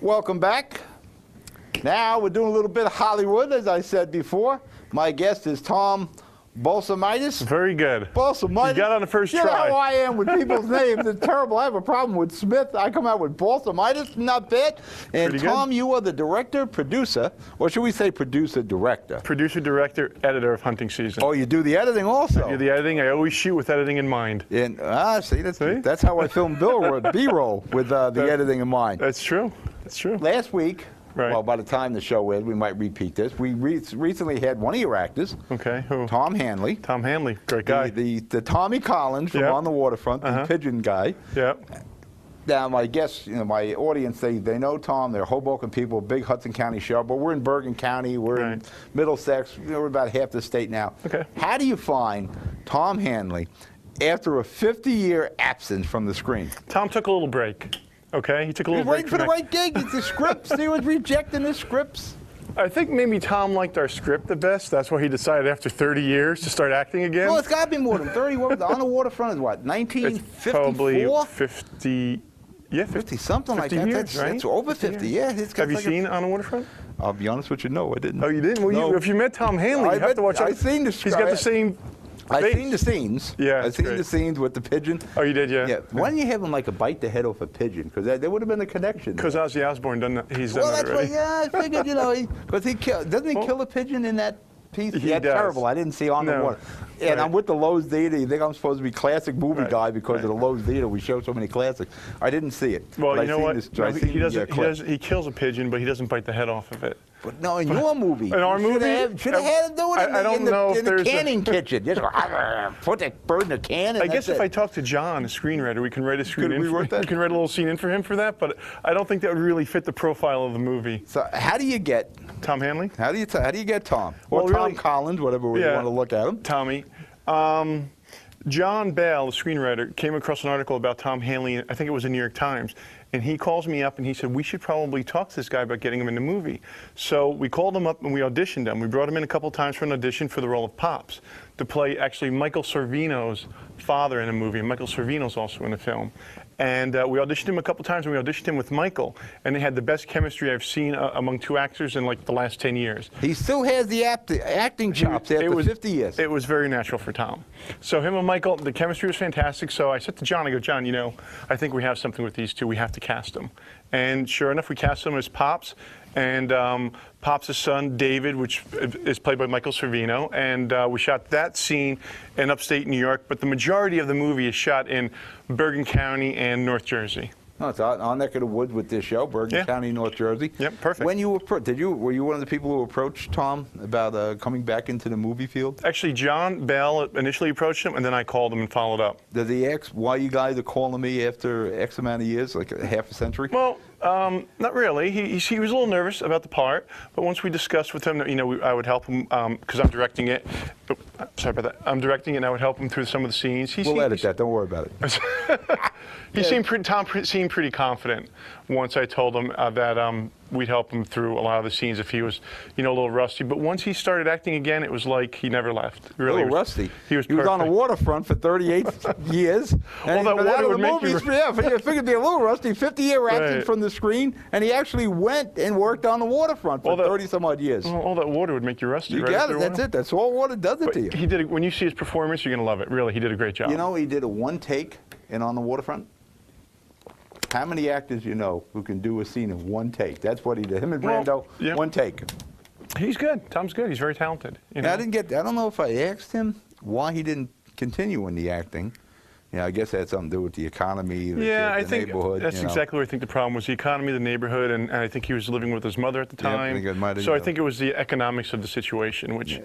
Welcome back. Now we're doing a little bit of Hollywood, as I said before. My guest is Tom Balsamides. Very good. Balsamides. You got on the first try. You know how I am with people's names. It's terrible. I have a problem with Smith. I come out with Balsamides, not bad. And pretty Tom, good. you are the director, producer, or should we say producer, director? Producer, director, editor of Hunting Season. Oh, you do the editing also? I do the editing. I always shoot with editing in mind. And, see, that's how I film B-roll with the editing in mind. That's true. That's true. Last week, right. Well, by the time the show ends, we might repeat this. We recently had one of your actors. Okay, who? Tom Hanley. Tom Hanley, great guy. The Tommy Collins from On the Waterfront, the pigeon guy. Yep. Now, my guests, my audience, they know Tom. They're Hoboken people, big Hudson County show, but we're in Bergen County. We're in Middlesex. We're about half the state now. Okay. How do you find Tom Hanley after a 50-year absence from the screen? Tom took a little break. Okay, he took a little break. He was waiting for the right gig. It's the scripts. He was rejecting the scripts. I think maybe Tom liked our script the best. That's why he decided after 30 years to start acting again. Well, it's got to be more than 30. What was it? On the Waterfront is what, 1954? Probably 50. Yeah, 50 something 50 like that. Years, that's over 50. Yeah. Have you seen On the Waterfront? I'll be honest with you, no, I didn't. Oh, you didn't? Well, no. if you met Tom Hanley, you have to watch. I've seen the. He's got the same. I've seen the scenes. Yeah, I've seen the scenes with the pigeon. Oh, you did, yeah. Yeah. Why didn't you have him like a bite the head off a pigeon? Because there would have been a connection. Because Ozzy Osbourne done that. He's done that already. Well, that's why. Yeah, I figured, because doesn't he kill a pigeon in that piece? He does. Does. Terrible. I didn't see On the Water. And I'm with the Lowe's Theater. You think I'm supposed to be classic movie guy because of the Lowe's Theater? We show so many classics. I didn't see it. Well, but you know what? He kills a pigeon, but he doesn't bite the head off of it. But no, in your movie. In our movie? Should have had him do it in the canning kitchen. Just put that bird in the can. I guess if I talk to John, a screenwriter, we can write a screen in. We can write a little scene in for him for that, but I don't think that would really fit the profile of the movie. So how do you get Tom Hanley? How do you get Tom? Or Tom Collins, whatever way you want to look at him. Tommy. John Bell, the screenwriter, came across an article about Tom Hanley, I think it was in the New York Times, and he calls me up and he said, we should probably talk to this guy about getting him in the movie. So we called him up and we auditioned him. We brought him in a couple times for an audition for the role of Pops, to play actually Michael Sorvino's father in a movie. And Michael Sorvino's also in the film. And we auditioned him a couple times, and we auditioned him with Michael, and they had the best chemistry I've seen among two actors in like the last 10 years. He still has the acting chops after 50 years. It was very natural for Tom. So him and Michael, the chemistry was fantastic. So I said to John, I go, John, I think we have something with these two. We have to cast them. And sure enough, we cast them as Pops. And Pops' son, David, which is played by Michael Sorvino, and we shot that scene in upstate New York, but the majority of the movie is shot in Bergen County and North Jersey. No, it's our neck of the woods with this show, Bergen County, North Jersey. Yep, perfect. When you were you one of the people who approached Tom about coming back into the movie field? Actually, John Bell initially approached him, and then I called him and followed up. Does he ask why you guys are calling me after X amount of years, like a half a century? Well, not really. He was a little nervous about the part, but once we discussed with him that I would help him because I'm directing it. Oh, sorry about that. I'm directing it, and I would help him through some of the scenes. We'll edit that. Don't worry about it. Tom seemed pretty confident once I told him that we'd help him through a lot of the scenes if he was, a little rusty. But once he started acting again, it was like he never left. Really, a little rusty. He was on the waterfront for 38 years. Well, that water would make you... Yeah, I figured be a little rusty. 50-year absence from the screen, and he actually went and worked on the waterfront for 30-some-odd years. Well, all that water would make you rusty, right? You got it. That's it. That's all water does it to you. He did it. When you see his performance, you're going to love it. Really, he did a great job. He did a one take in On the Waterfront. How many actors who can do a scene in one take? That's what he did. Him and Brando, one take. He's good. Tom's good. He's very talented. I don't know if I asked him why he didn't continue in the acting. I guess that had something to do with the economy, the neighborhood. That's exactly what I think the problem was, the economy, the neighborhood, and I think he was living with his mother at the time. I think it was the economics of the situation, which... Yeah.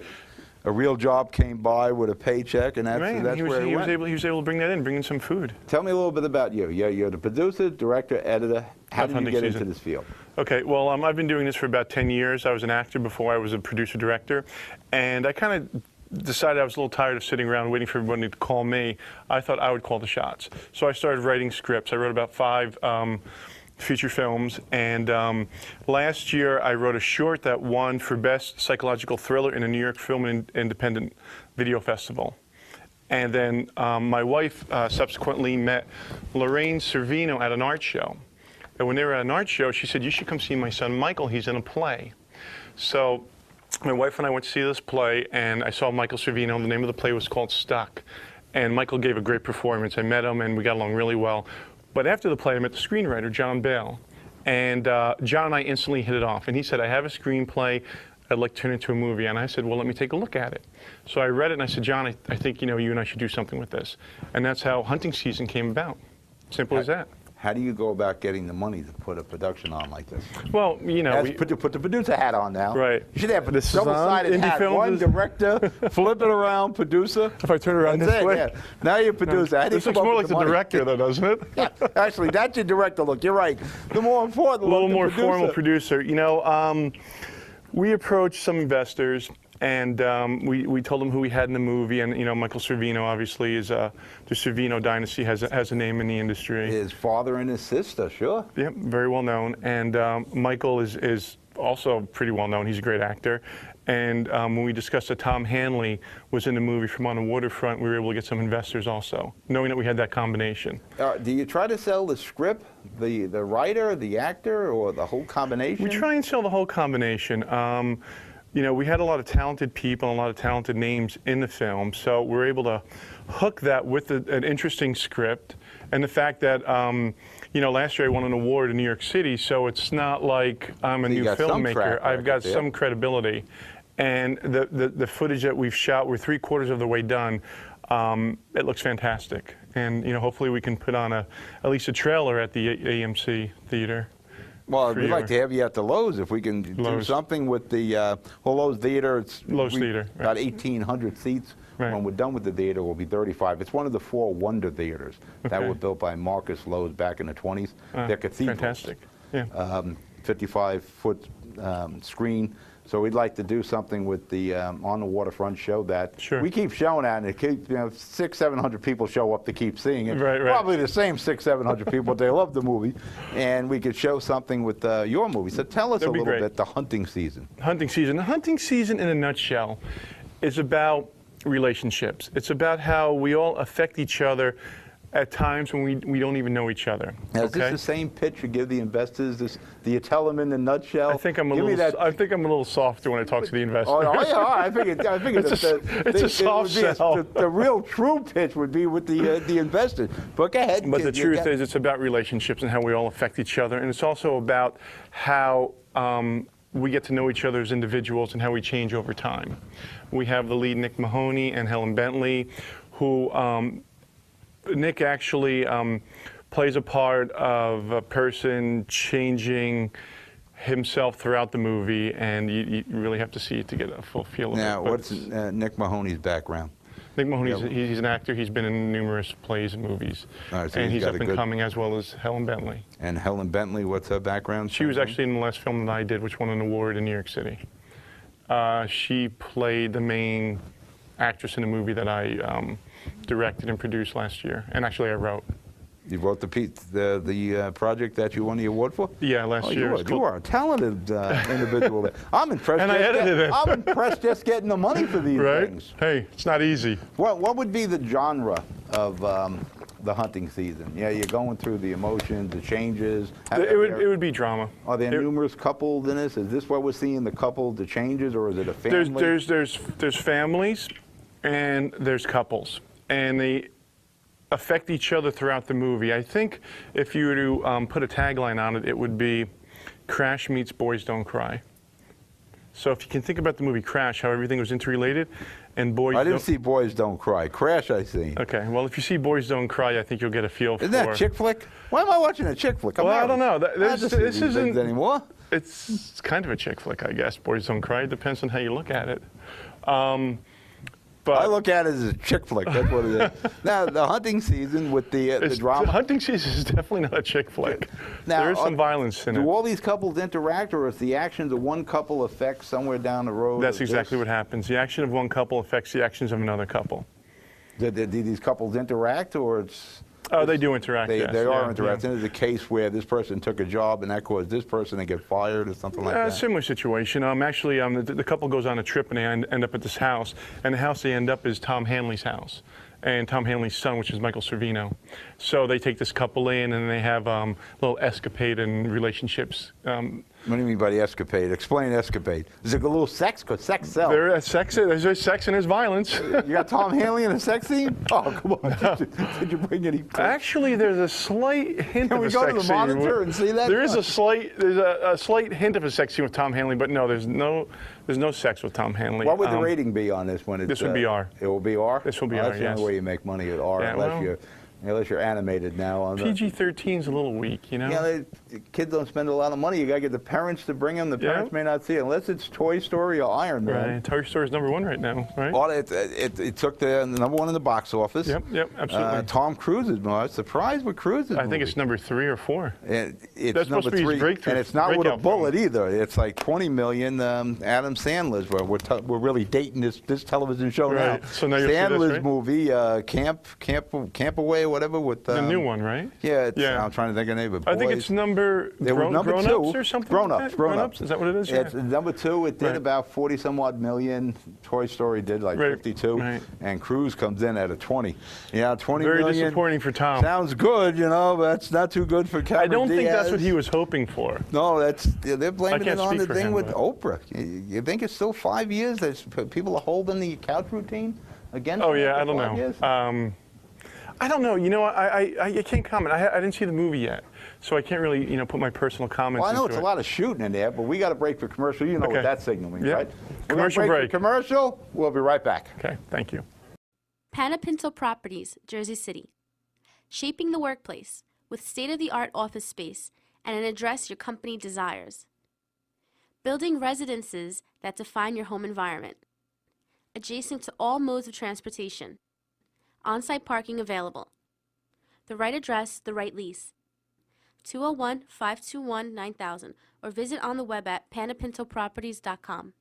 A real job came by with a paycheck, and that's where he went. He was able to bring that in, bring in some food. Tell me a little bit about you. You're the producer, director, editor. How did you get into this field? Okay, well, I've been doing this for about 10 years. I was an actor before I was a producer-director, and I kind of decided I was a little tired of sitting around waiting for everybody to call me. I thought I would call the shots. So I started writing scripts. I wrote about 5 feature films, and last year I wrote a short that won for Best Psychological Thriller in the New York Film and Independent Video Festival. And then my wife subsequently met Lorraine Sorvino at an art show. And when they were at an art show, she said, "You should come see my son Michael. He's in a play." So my wife and I went to see this play, and I saw Michael Servino. The name of the play was called Stuck. And Michael gave a great performance. I met him, and we got along really well. But after the play, I met the screenwriter, John Bale. And John and I instantly hit it off. And he said, "I have a screenplay. I'd like to turn it into a movie." And I said, "Well, let me take a look at it." So I read it, and I said, "John, I think you and I should do something with this." And that's how Hunting Season came about. Simple as that. How do you go about getting the money to put a production on like this? Well, Put the producer hat on now. Right. You should have a This is double-sided on. Indie hat. Films One is- director, flip it around, producer. If I turn around That's this it, way. yeah. Now you're producer. How do you This come looks up more with like the money? director, though, doesn't it? Yeah, actually, that's your director look. You're right. The more important A little look, more the producer. formal producer. We approached some investors, and we told them who we had in the movie. And Michael Servino obviously is the Servino dynasty has a name in the industry. His father and his sister, sure. Yeah, very well known. And Michael is also pretty well known. He's a great actor. And when we discussed that Tom Hanley was in the movie from On the Waterfront, we were able to get some investors also, knowing that we had that combination. Do you try to sell the script, the writer, the actor, or the whole combination? We try and sell the whole combination. We had a lot of talented people and a lot of talented names in the film, so we're able to hook that with an interesting script and the fact that, last year I won an award in New York City, so it's not like I'm a new filmmaker. I've got some credibility. And the footage that we've shot, we're 3/4 of the way done. It looks fantastic. And, hopefully we can put on at least a trailer at the AMC theater. Well, we'd like to have you at the Lowe's if we can do something with the Lowe's Theater. Lowe's Theater. Right. About 1,800 seats. Right. When we're done with the theater, we'll be 35. It's one of the 4 Wonder Theaters that were built by Marcus Lowe's back in the 20s. They're cathedrals. Fantastic. Yeah. 55-foot screen. So we'd like to do something with the On the Waterfront show that we keep showing that, and it keeps 600-700 people show up to keep seeing it. Right. Probably the same 600-700 people. They love the movie, and we could show something with your movie. So tell us a little bit, the Hunting Season. Hunting Season. The Hunting Season, in a nutshell, is about relationships. It's about how we all affect each other at times when we don't even know each other. Now, is this the same pitch you give the investors? Do you tell them in the nutshell? I think I'm a little softer when I talk to the investors. Oh yeah, I figured it's a soft sell. The real true pitch would be with the investors. But go ahead. But the truth is, it's about relationships and how we all affect each other, and it's also about how we get to know each other as individuals and how we change over time. We have the lead, Nick Mahoney, and Helen Bentley, who Nick actually plays a part of a person changing himself throughout the movie, and you really have to see it to get a full feel of it. Now, what's Nick Mahoney's background? Nick Mahoney, he's an actor. He's been in numerous plays and movies. So and he's up and coming, as well as Helen Bentley. And Helen Bentley, what's her background? She was actually in the last film that I did, which won an award in New York City. She played the main actress in a movie that I directed and produced last year, and actually I wrote. You wrote the project that you won the award for? Yeah, last year. You are a talented individual. I'm impressed. And I edited it. I'm impressed just getting the money for these things. Hey, it's not easy. What would be the genre of the Hunting Season? Yeah, you're going through the emotions, the changes. It would be drama. Are there numerous couples in this? Is this what we're seeing, the couple, the changes, or is it a family? There's families and there's couples, and they affect each other throughout the movie. I think if you were to put a tagline on it, it would be Crash meets Boys Don't Cry. So if you can think about the movie Crash, how everything was interrelated, and Boys I didn't see Boys Don't Cry. Crash I seen. Okay, well, if you see Boys Don't Cry, I think you'll get a feel for... Isn't that a chick flick? Why am I watching a chick flick? Well, I don't know. This isn't... anymore. It's kind of a chick flick, I guess. Boys Don't Cry. It depends on how you look at it. But I look at it as a chick flick. That's what it is. Now, the Hunting Season with the drama. The Hunting Season is definitely not a chick flick. Now, there is some violence in it. Do all these couples interact, or is the actions of one couple affect somewhere down the road? That's exactly what happens. The action of one couple affects the actions of another couple. Do these couples interact, or it's... Oh, they do interact, They yes. are interacting. There's a case where this person took a job and that caused this person to get fired or something like that. Similar situation. Actually, the couple goes on a trip and they end up at this house, and the house they end up is Tom Hanley's house. and Tom Hanley's son, which is Michael Servino. So they take this couple in, and they have a little escapade and relationships. What do you mean by the escapade? Explain escapade. Is it a little sex? Because sex sells. There's sex and there's violence. You got Tom Hanley in a sex scene? Oh, come on. Did you bring any? Actually, there's a slight hint of a sex scene. Can we go to the monitor and see that? There's a slight hint of a sex scene with Tom Hanley, but no, there's no sex with Tom Hanley. What would the rating be on this one? This would be R. It will be R? This will be R, That's the only way you make money at R, Yeah, unless you're animated now. PG-13 is a little weak, you know? Yeah, the kids don't spend a lot of money. You got to get the parents to bring them. The parents may not see it unless it's Toy Story or Iron Man. Right. Toy Story is #1 right now, right? Well, it took the #1 in the box office. Yep, absolutely. Tom Cruise is more. I was surprised with Cruise's I think it's #3 or 4. It's That's supposed to be his breakthrough. And it's not with a bullet either. It's like 20 million. Adam Sandler's. We're really dating this television show now. So now you'll Sandler's see this, right? movie, Camp Away, whatever. With the new one, right? Yeah, I'm trying to think of the name of it. I think it's number 2 or something. Grown Ups. Is that what it is? It's #2. It did about 40-some odd million. Toy Story did like 52, and Cruise comes in at a 20. Yeah, 20 million. Very disappointing for Tom. Sounds good, but that's not too good for Cameron I don't think Diaz. that's what he was hoping for. No, they're blaming it on the thing with but Oprah. You think it's still 5 years? People are holding the couch routine against? Oh yeah, I don't know. I don't know. I can't comment. I didn't see the movie yet, so I can't really, put my personal comments. Well, I know into it's a lot of shooting in there, but we got a break for commercial. You know what that's signaling, right? Commercial break. Commercial. We'll be right back. Okay. Thank you. Panapinto Properties, Jersey City. Shaping the workplace with state-of-the-art office space and an address your company desires. Building residences that define your home environment. Adjacent to all modes of transportation. On-site parking available. The right address, the right lease. 201-521-9000 or visit on the web at panapintoproperties.com.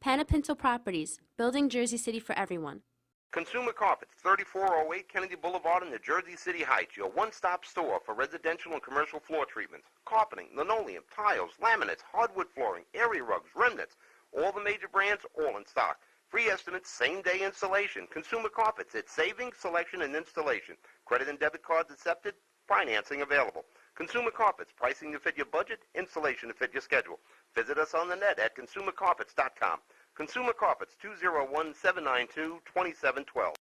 Panapinto Properties, building Jersey City for everyone. Consumer Carpets, 3408 Kennedy Boulevard in the Jersey City Heights, your one-stop store for residential and commercial floor treatments, carpeting, linoleum, tiles, laminates, hardwood flooring, area rugs, remnants, all the major brands, all in stock. Free estimates, same-day installation. Consumer Carpets, it's saving, selection, and installation. Credit and debit cards accepted, financing available. Consumer Carpets, pricing to fit your budget, installation to fit your schedule. Visit us on the net at consumercarpets.com. Consumer Carpets, 201-792-2712.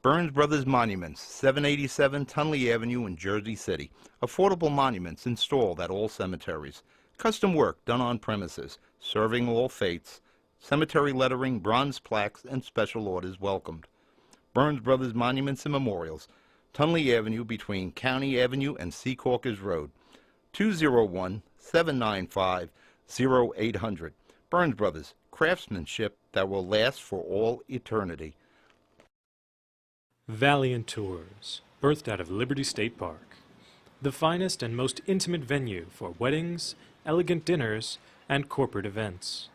Burns Brothers Monuments, 787 Tunley Avenue in Jersey City. Affordable monuments installed at all cemeteries. Custom work done on premises, serving all faiths. Cemetery lettering, bronze plaques, and special orders welcomed. Burns Brothers Monuments and Memorials, Tunley Avenue between County Avenue and Secaucus Road. 201-795-0800. Burns Brothers, craftsmanship that will last for all eternity. Valiant Tours, birthed out of Liberty State Park. The finest and most intimate venue for weddings, elegant dinners, and corporate events.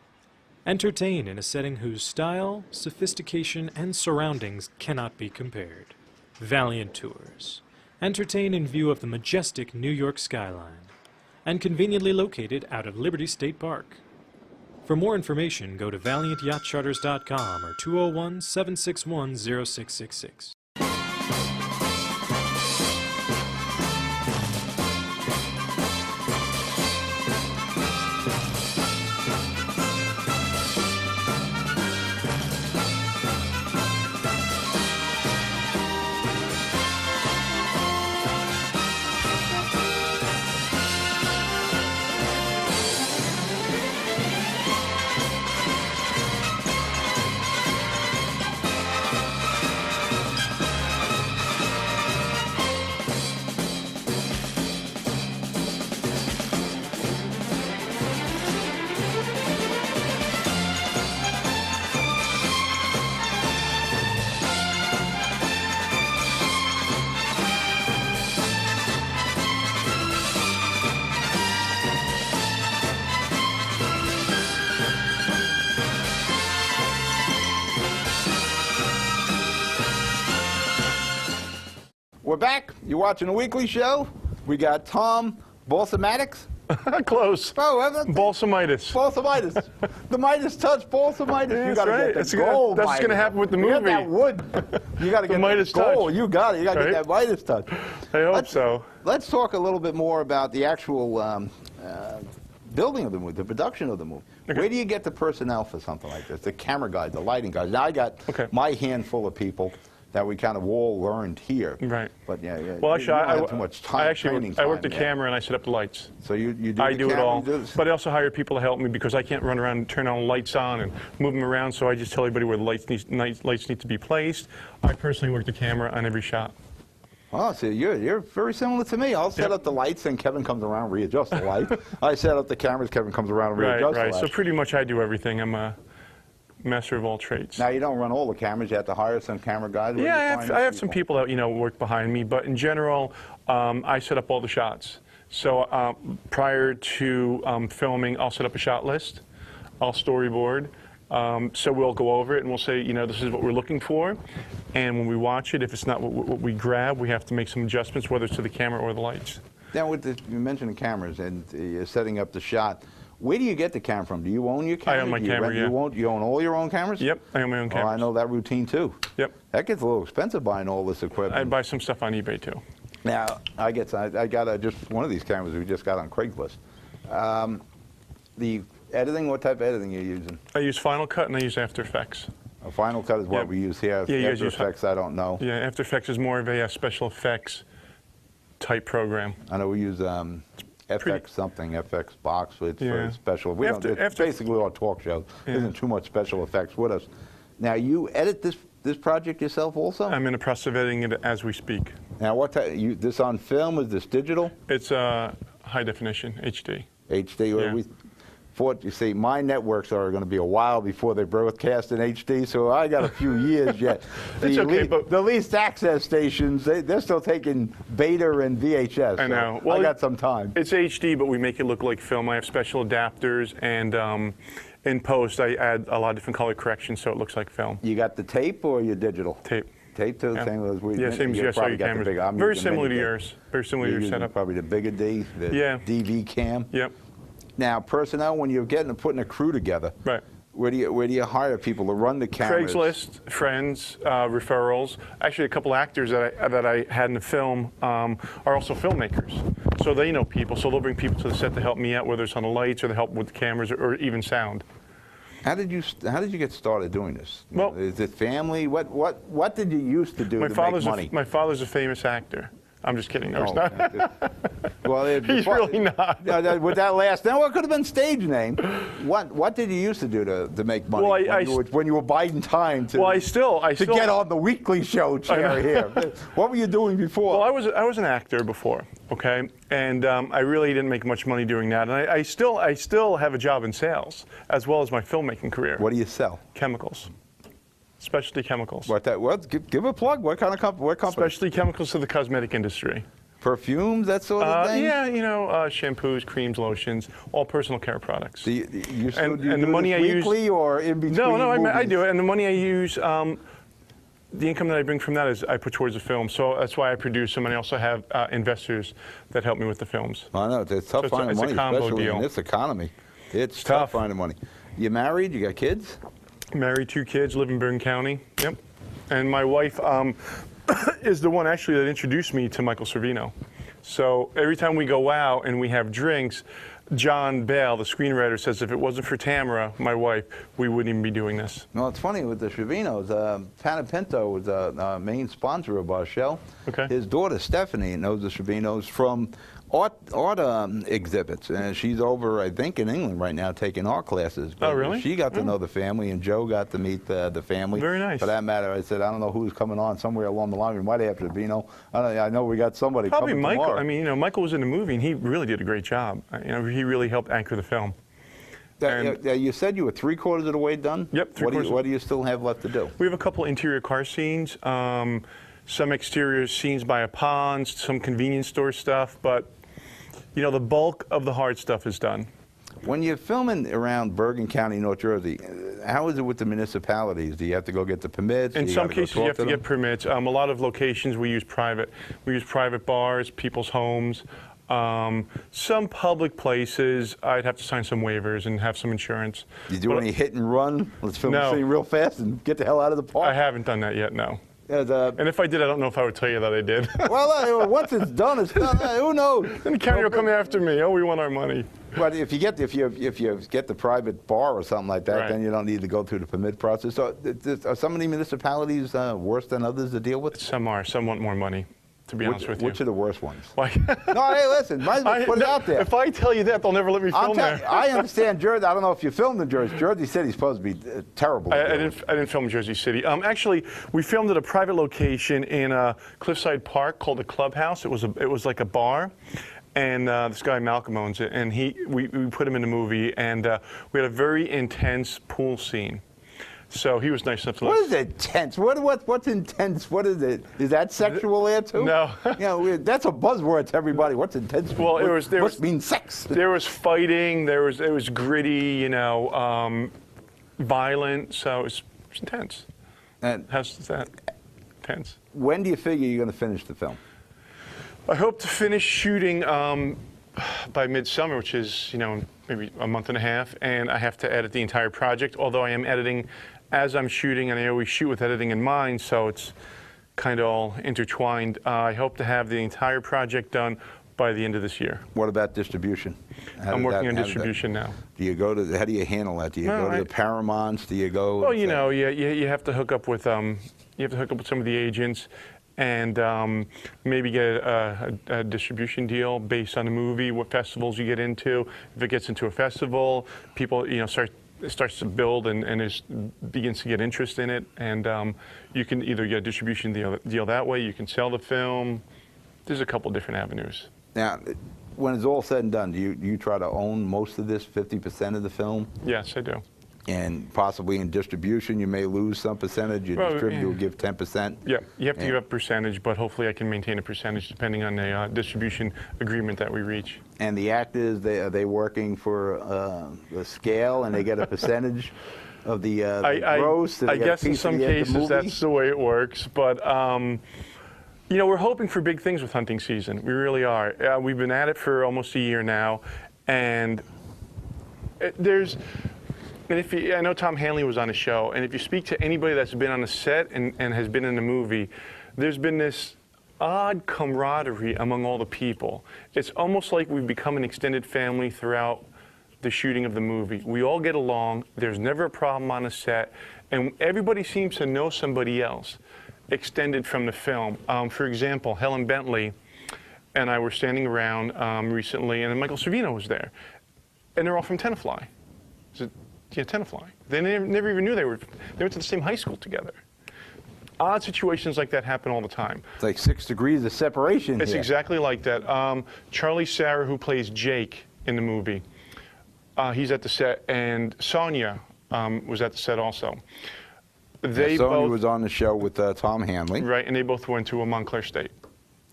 Entertain in a setting whose style, sophistication, and surroundings cannot be compared. Valiant Tours. Entertain in view of the majestic New York skyline, and conveniently located out of Liberty State Park. For more information, go to valiantyachtcharters.com or 201-761-0666. We're back. You're watching a weekly show. We got Tom Balsamides. Close. Oh, Balsamides. Balsamides. The Midas touch, Balsamides. Yeah, You got to right. get the gold. That's what's going to happen with the You movie. got that wood. You got to get Midas the gold. touch. You got it. You got to Right? get that Midas touch. I hope so. Let's talk a little bit more about the actual building of the movie, the production of the movie. Okay. Where do you get the personnel for something like this? The camera guys, the lighting guys. Now I got my handful of people that we kind of all learned here. Right. But yeah. Well, actually, you don't have too much time. I work the camera and I set up the lights. So you do. I the do it camera, all. you do this? But I also hire people to help me because I can't run around and turn on lights on and move them around. So I just tell everybody where the lights need to be placed. I personally work the camera on every shot. Oh, so you're very similar to me. I'll set up the lights, and Kevin comes around, readjusts the light. I set up the cameras, Kevin comes around and readjusts the light. So pretty much I do everything. I'm a master of all trades. Now, you don't run all the cameras. You have to hire some camera guys. Yeah, I have some people that work behind me, but in general, I set up all the shots. So prior to filming, I'll set up a shot list. I'll storyboard. So we'll go over it and we'll say, this is what we're looking for. And when we watch it, if it's not what we grab, we have to make some adjustments, whether it's to the camera or the lights. Now, you mentioned the cameras and you're setting up the shot. Where do you get the camera from? Do you own your camera? I own my camera, yeah. You own all your own cameras? Yep, I own my own cameras. Oh, I know that routine, too. Yep. That gets a little expensive buying all this equipment. I buy some stuff on eBay, too. Now, I got just one of these cameras we just got on Craigslist. The editing, what type of editing are you using? I use Final Cut and I use After Effects. A Final Cut is what we use here. Yeah, After Effects, I don't know. Yeah, After Effects is more of a special effects type program. I know we use FX something, FX Box. It's for special. It's basically our talk show. There isn't too much special effects with us. Now, you edit this project yourself also? I'm in the process of editing it as we speak. Now, what type? This on film? Is this digital? It's high definition, HD. HD. Yeah. You see, my networks are going to be a while before they broadcast in HD, so I got a few years yet. It's okay, but the least access stations, they're still taking beta and VHS. I know. So well, I got some time. It's HD, but we make it look like film. I have special adapters, and in post, I add a lot of different color corrections so it looks like film. You got the tape or your digital? Tape. Tape too, yeah. same as we. Yeah, same as you saw your cameras. Very similar to yours. Very similar to your setup. Probably the bigger D, the DV cam. Yep. Now, personnel, when you're putting a crew together, right? Where do you hire people to run the cameras? Craigslist, friends, referrals. Actually, a couple actors that I had in the film are also filmmakers, so they know people. So they'll bring people to the set to help me out, whether it's on the lights or to help with the cameras or even sound. How did you get started doing this? Well, is it family? What did you used to do to make money? My father's a famous actor. I'm just kidding. No, well, he's really not. With that last, now it could have been stage name. What did you used to do to make money? Well, when you were biding time to get on the weekly show chair here. What were you doing before? Well, I was an actor before, okay, and I really didn't make much money doing that. And I still have a job in sales as well as my filmmaking career. What do you sell? Chemicals. Specialty chemicals. Give a plug. What kind of company? What company? Specialty chemicals to the cosmetic industry. Perfumes, that sort of thing? Yeah, shampoos, creams, lotions, all personal care products. Do you and the money I use weekly or in between? No, I do it. And the money I use, the income that I bring from that is I put towards the film. So that's why I produce them, and I also have investors that help me with the films. I know it's tough finding money, especially in this economy. It's tough finding money. You married? You got kids? Married, 2 kids, live in Bergen County. Yep. And my wife is the one actually that introduced me to Michael Servino. So every time we go out and we have drinks, John Bale, the screenwriter, says if it wasn't for Tamara, my wife, we wouldn't even be doing this. No, it's funny with the Servinos. Panapinto was a main sponsor of our show. Okay. His daughter Stephanie knows the Servinos from art exhibits, and she's over, I think, in England right now taking art classes. But really? She got to know the family, and Joe got to meet the family. Very nice. For that matter, I said, I don't know who's coming on somewhere along the line. We might have Servino. I know we got somebody Probably coming Michael. tomorrow. I mean, Michael was in the movie, and he really did a great job. He really helped anchor the film. You said you were 3/4 of the way done? Yep, 3/4. What do you still have left to do? We have a couple interior car scenes, some exterior scenes by a pond, some convenience store stuff, but the bulk of the hard stuff is done. When you're filming around Bergen County, North Jersey, how is it with the municipalities? Do you have to go get the permits? In some cases, you have to get permits. A lot of locations we use private. We use private bars, people's homes. Some public places, I'd have to sign some waivers and have some insurance. You do any hit and run? Let's film the No. scene real fast and get the hell out of the park. I haven't done that yet, no. Yeah, And if I did, I don't know if I would tell you that I did. well, once it's done, it's done. Who knows? Then the county will come after me. Oh, we want our money. But if you get the private bar or something like that, Right. then you don't need to go through the permit process. So, are some of the municipalities worse than others to deal with? Some are. Some want more money, to be honest with you. Which are the worst ones? Like, No, hey, listen, might as well put it out there. If I tell you that, they'll never let me film there. I understand Jersey. I don't know if you filmed in Jersey. Jersey City's supposed to be terrible. I didn't film in Jersey City. Actually, we filmed at a private location in Cliffside Park called the Clubhouse. It was like a bar, and this guy Malcolm owns it, and we put him in the movie, and we had a very intense pool scene. So he was nice enough to. What is intense? What's intense? What is it? Is that sexual there too? No. That's a buzzword to everybody. What's intense? Well, Must mean sex. There was fighting. It was gritty. Violent. So it was intense. And How's that? Intense. when do you figure you're going to finish the film? I hope to finish shooting by midsummer, which is maybe a month and a half, and I have to edit the entire project. Although I am editing as I'm shooting, and I always shoot with editing in mind, so it's kind of all intertwined. I hope to have the entire project done by the end of this year. What about distribution? I'm working on distribution now. Do you go to? How do you handle that? Do you go to the Paramounts? Do you go? Well, you have to hook up with some of the agents, and maybe get a distribution deal based on the movie, what festivals you get into. If it gets into a festival, people starts to build and begins to get interest in it, and you can either get a distribution deal that way. You can sell the film. There's a couple different avenues. Now, when it's all said and done, do you try to own most of this, 50% of the film? Yes, I do. And possibly in distribution, you may lose some percentage. Your distributor will give 10%. Yeah, you have to give up a percentage, but hopefully I can maintain a percentage depending on the distribution agreement that we reach. And the actors, are they working for the scale, and they get a percentage of the gross? I guess in some cases that's the way it works, but we're hoping for big things with hunting season. We really are. We've been at it for almost a year now, and I know Tom Hanley was on the show, and if you speak to anybody that's been on a set and has been in a movie, there's been this odd camaraderie among all the people. It's almost like we've become an extended family throughout the shooting of the movie. We all get along. There's never a problem on a set, and everybody seems to know somebody else extended from the film. For example, Helen Bentley and I were standing around recently, and Michael Savino was there, and they're all from Tenafly. Tenafly. They never even knew they went to the same high school together. Odd situations like that happen all the time. It's like 6 degrees of separation. It's exactly like that. Charlie Sarah, who plays Jake in the movie, he's at the set, and Sonia was at the set also. Sonia was on the show with Tom Hanley. Right, and they both went to Montclair State.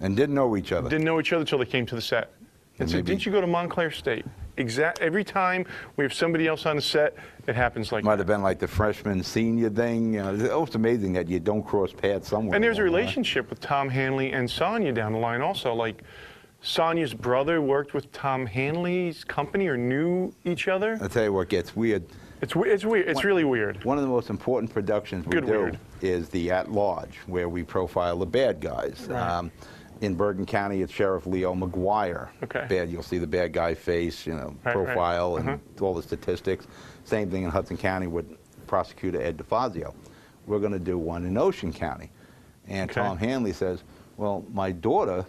And didn't know each other. Didn't know each other until they came to the set. And said, didn't you go to Montclair State? Every time we have somebody else on the set, it happens like that. Might have been like the freshman senior thing. It's amazing that you don't cross paths somewhere. And there's a relationship with Tom Hanley and Sonia down the line also. Like, Sonia's brother worked with Tom Hanley's company or knew each other. I'll tell you what gets weird. It's weird. It's really weird. One of the most important productions we do is the At Large, where we profile the bad guys. Right. In Bergen County, it's Sheriff Leo McGuire. Okay. You'll see the bad guy face, profile, and all the statistics. Same thing in Hudson County with Prosecutor Ed DeFazio. We're going to do one in Ocean County. And Tom Hanley says, well, my daughter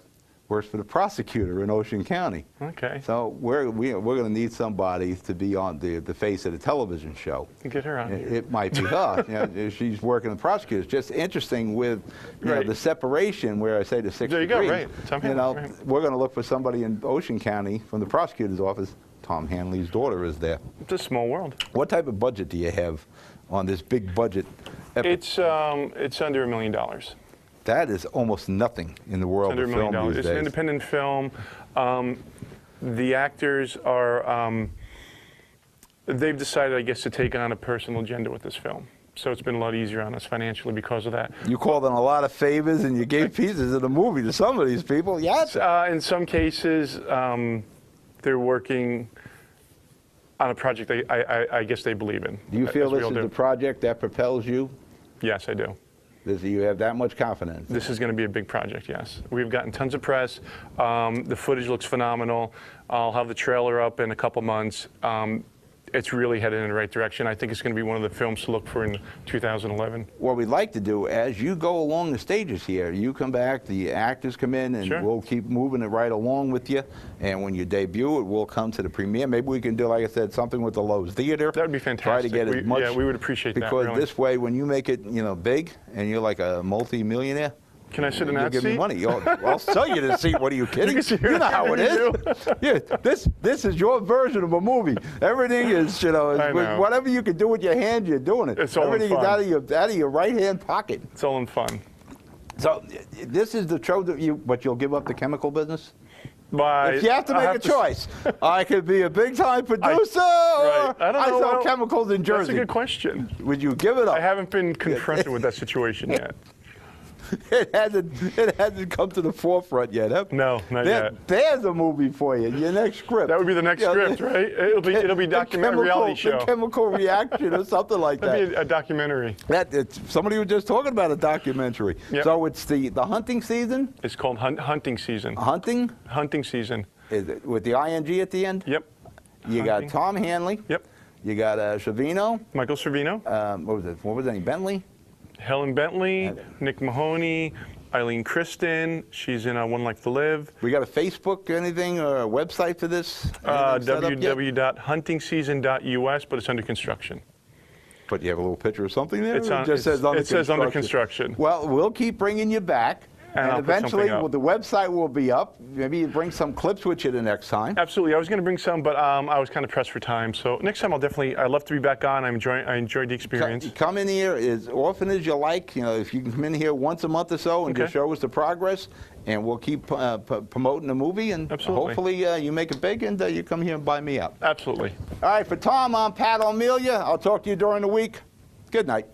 works for the prosecutor in Ocean County. Okay. So we're going to need somebody to be on the face of the television show. Get her on. It might be her. She's working the prosecutor. It's just interesting with the separation where I say the 6 there you degrees. go, right. Tom Hanley, We're going to look for somebody in Ocean County from the prosecutor's office. Tom Hanley's daughter is there. It's a small world. What type of budget do you have on this big budget epic? It's under $1 million. That is almost nothing in the world of film these days. It's an independent film. The actors are, they've decided, I guess, to take on a personal agenda with this film. So it's been a lot easier on us financially because of that. You called in a lot of favors and you gave pieces of the movie to some of these people. Yes. In some cases, they're working on a project I guess they believe in. Do you feel this is the project that propels you? Yes, I do. Do you have that much confidence? This is going to be a big project, yes. We've gotten tons of press. The footage looks phenomenal. I'll have the trailer up in a couple months. It's really headed in the right direction. I think it's going to be one of the films to look for in 2011. What we'd like to do, as you go along the stages here, you come back, the actors come in, and Sure. we'll keep moving it right along with you. And when you debut it, we'll come to the premiere. Maybe we can do, like I said, something with the Lowe's Theater. That would be fantastic. Try to get as much. Yeah, we would appreciate that, because really. this way, when you make it, big, and you're like a multi-millionaire, Can I sit in you'll that give me seat? money. I'll sell you the seat. What are you kidding? You know how it is. Yeah, this is your version of a movie. Everything is, I know. whatever you can do with your hand, you're doing it. It's all in Everything is fun. out of your right hand pocket. It's all in fun. So this is the show that but you'll give up the chemical business? But If you have to make a choice, I could be a big-time producer, right. or I don't know. sell chemicals in Jersey. That's a good question. Would you give it up? I haven't been confronted with that situation yet. It hasn't come to the forefront yet. Huh? No, not yet. There's a movie for you. Your next script. That would be the next script, right? It'll be documentary reality show. The chemical reaction or something like that. That'd be a documentary. Somebody was just talking about a documentary. Yep. So it's the hunting season. It's called hunting season. Hunting. Hunting season. Is it with the ing at the end? Yep. You Hunting. got Tom Hanley. Yep. You got Savino. Michael Servino. What was it? What was it? Bentley. Helen Bentley. Nick Mahoney. Eileen Kristen. She's in One Life to Live. We got a Facebook, anything, or a website for this? www.huntingseason.us, but it's under construction. But you have a little picture of something there? It says under construction. Well, we'll keep bringing you back. And I'll put eventually, something up. the website will be up. Maybe you bring some clips with you the next time. Absolutely. I was going to bring some, but I was kind of pressed for time. So next time I'd love to be back on. I enjoyed the experience. Come in here as often as you like. If you can come in here once a month or so and just show us the progress, and we'll keep promoting the movie. And Absolutely. hopefully you make it big and you come here and buy me out. Absolutely. All right, for Tom, I'm Pat Omelia. I'll talk to you during the week. Good night.